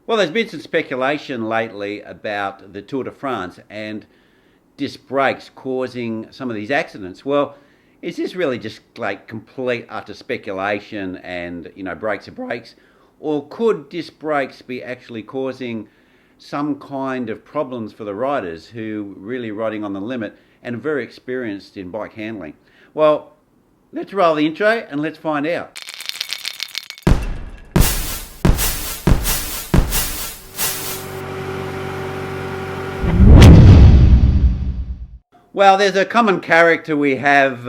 Well, there's been some speculation lately about the Tour de France and disc brakes causing some of these accidents. Well, is this really just like complete utter speculation and, brakes are brakes? Or could disc brakes be actually causing some kind of problems for the riders who really riding on the limit and are very experienced in bike handling? Well, let's roll the intro and let's find out. Well, there's a common character we have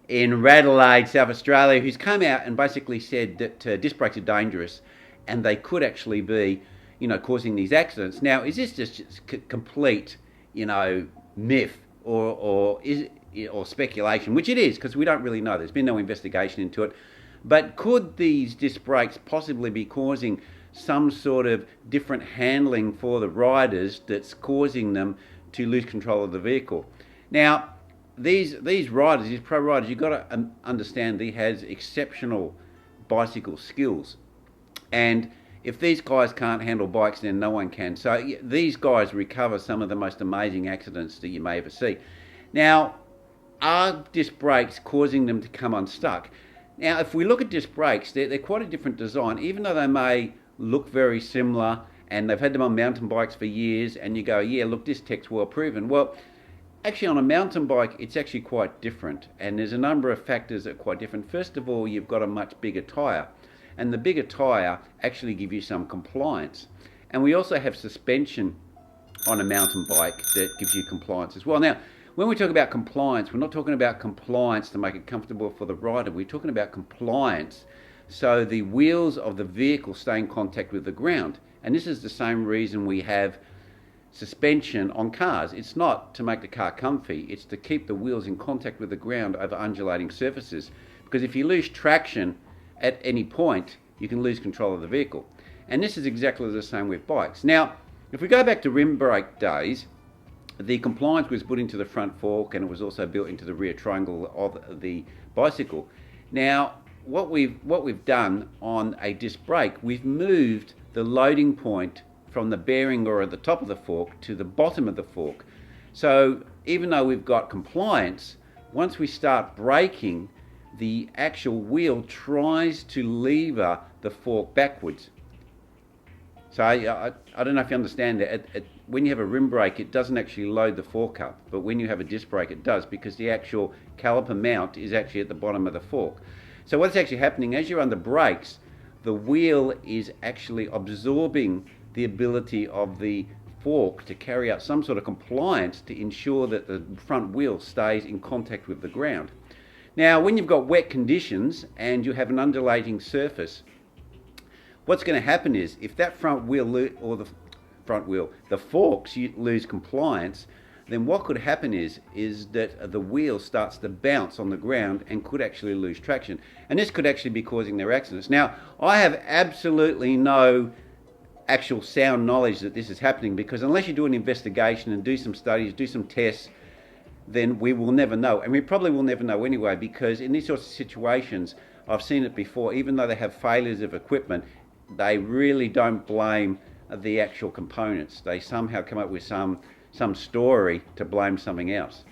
in Adelaide, South Australia, who's come out and basically said that disc brakes are dangerous and they could actually be, causing these accidents. Now, is this just complete, myth or speculation? Which it is, because we don't really know. There's been no investigation into it. But could these disc brakes possibly be causing some sort of different handling for the riders that's causing them to lose control of the vehicle? Now, these riders, these pro riders, you've got to understand they has exceptional bicycle skills, and if these guys can't handle bikes, then no one can. So these guys recover some of the most amazing accidents that you may ever see. Now, are disc brakes causing them to come unstuck? Now, if we look at disc brakes, they're quite a different design, even though they may look very similar, and they've had them on mountain bikes for years, and you go, yeah, look, this tech's well proven. Well, actually on a mountain bike, it's actually quite different, and there's a number of factors that are quite different. First of all, you've got a much bigger tyre, and the bigger tyre actually gives you some compliance. And we also have suspension on a mountain bike that gives you compliance as well. Now, when we talk about compliance, we're not talking about compliance to make it comfortable for the rider. We're talking about compliance so the wheels of the vehicle stay in contact with the ground. And this is the same reason we have suspension on cars. It's not to make the car comfy, it's to keep the wheels in contact with the ground over undulating surfaces. Because if you lose traction at any point, you can lose control of the vehicle. And this is exactly the same with bikes. Now, if we go back to rim brake days, the compliance was put into the front fork, and it was also built into the rear triangle of the bicycle. Now, what we've done on a disc brake, we've moved the loading point from the bearing or at the top of the fork to the bottom of the fork. So even though we've got compliance, once we start braking, the actual wheel tries to lever the fork backwards. So I don't know if you understand that. When you have a rim brake, it doesn't actually load the fork up, but when you have a disc brake, it does, because the actual caliper mount is actually at the bottom of the fork. So what's actually happening as you're under brakes, the wheel is actually absorbing the ability of the fork to carry out some sort of compliance to ensure that the front wheel stays in contact with the ground. Now, when you've got wet conditions and you have an undulating surface, what's going to happen is if that the forks lose compliance, then what could happen is that the wheel starts to bounce on the ground and could actually lose traction. And this could actually be causing their accidents. Now, I have absolutely no actual sound knowledge that this is happening, because unless you do an investigation and do some studies, do some tests, then we will never know. And we probably will never know anyway, because in these sorts of situations, I've seen it before, even though they have failures of equipment, they really don't blame the actual components. They somehow come up with some story to blame something else.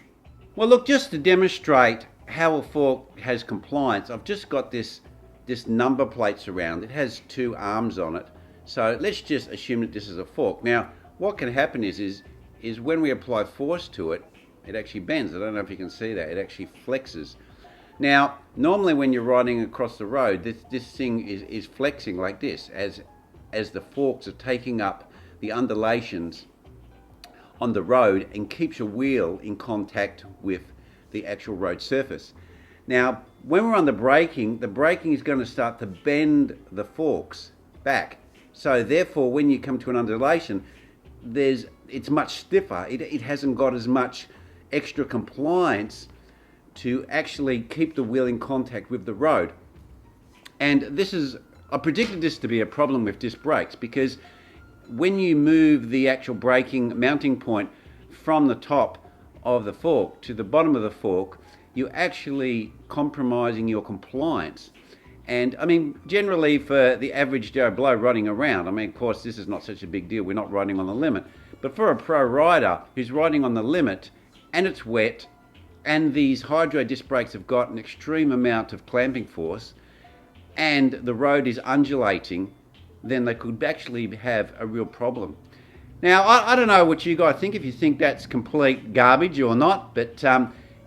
Well, look, just to demonstrate how a fork has compliance, I've just got this number plates around. It has two arms on it. So let's just assume that this is a fork. Now, what can happen is when we apply force to it, it actually bends. I don't know if you can see that. It actually flexes. Now, normally when you're riding across the road, this thing is flexing like this as the forks are taking up the undulations on the road and keeps your wheel in contact with the actual road surface. Now, when we're on the braking is going to start to bend the forks back. So therefore, when you come to an undulation, it's much stiffer. It hasn't got as much extra compliance to actually keep the wheel in contact with the road. And I predicted this to be a problem with disc brakes, because when you move the actual braking mounting point from the top of the fork to the bottom of the fork, you're actually compromising your compliance. And I mean, generally for the average Joe Blow riding around, I mean, of course, this is not such a big deal. We're not riding on the limit. But for a pro rider who's riding on the limit and it's wet and these hydro disc brakes have got an extreme amount of clamping force and the road is undulating, then they could actually have a real problem. Now, I don't know what you guys think, if you think that's complete garbage or not, but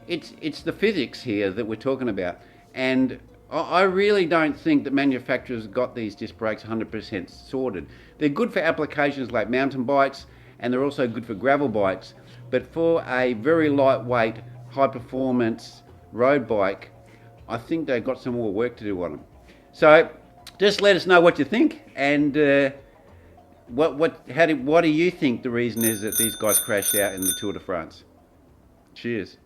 it's the physics here that we're talking about. And I really don't think that manufacturers got these disc brakes 100% sorted. They're good for applications like mountain bikes, and they're also good for gravel bikes. But for a very lightweight, high-performance road bike, I think they've got some more work to do on them. So just let us know what you think, and what do you think the reason is that these guys crashed out in the Tour de France? Cheers.